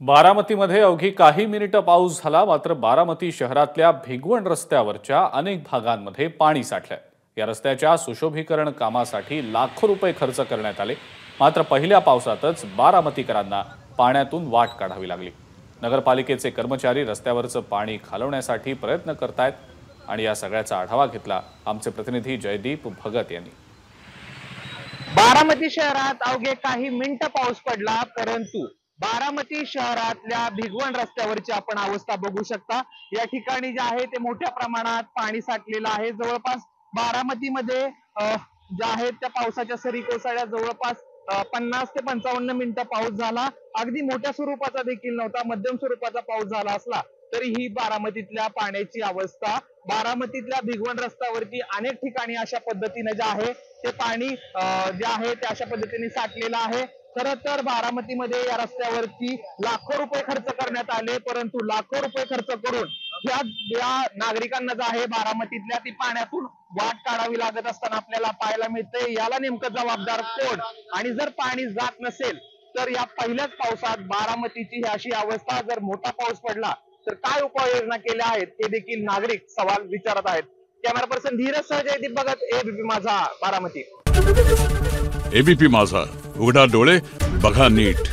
बारामतीमध्ये अवघी काही मिनिटं पाऊस झाला, मात्र बारामती शहरातल्या भिगवण रस्त्यावरच्या अनेक भागांमध्ये पाणी साठलंय। या रस्त्याच्या सुशोभीकरण कामासाठी लाखो रुपये खर्च करण्यात आले, मात्र पहिल्या पावसातच बारामतीकरांना पाण्यातून वाट काढावी लागली। नगरपालिकेचे कर्मचारी रस्त्यावरचं पाणी खालवण्यासाठी प्रयत्न करतायत आणि या सगळ्याचा आढावा घेतला आमचे प्रतिनिधी जयदीप भगत यांनी। बारामती शहरात अवघे काही मिनिटं पाऊस पडला, परंतु बारामती शहरातल्या भिगवण रस्त्यावरची आपण अवस्था बघू शकता। या ठिकाणी जे आहे ते मोठ्या प्रमाणात पाणी साठलेलं आहे। जवळपास बारामतीमध्ये ज्या आहेत त्या पावसाच्या सरी कोसळल्या। जवळपास 50 ते 55 मिनिटं पाऊस झाला। अगदी मोठ्या स्वरूपाचा देखील नव्हता, मध्यम स्वरूपाचा पाऊस झाला असला तरीही बारामतीतल्या पाण्याची अवस्था, बारामतीतल्या भिगवण रस्त्यावरती अनेक ठिकाणी अशा पद्धतीने जे आहे ते पाणी जे आहे ते अशा पद्धतीने साठलेलं आहे। खरं तर बारामतीमध्ये या रस्त्यावरती लाखो रुपये खर्च करण्यात आले, परंतु लाखो रुपये खर्च करून या नागरिकांना जे आहे बारामतीतल्या ती पाण्यातून वाट काढावी लागत असताना आपल्याला पाहायला मिळते। याला नेमकं जबाबदार कोण? आणि जर पाणी जात नसेल तर या पहिल्याच पावसात बारामतीची ही अशी अवस्था, जर मोठा पाऊस पडला तर काय उपाययोजना केल्या आहेत हे देखील नागरिक सवाल विचारत आहेत। कॅमेरा पर्सन धीरज सह जयदीप भगत, एबीपी माझा, बारामती। एबीपी माझा, उघडा डोळे बघा नीट।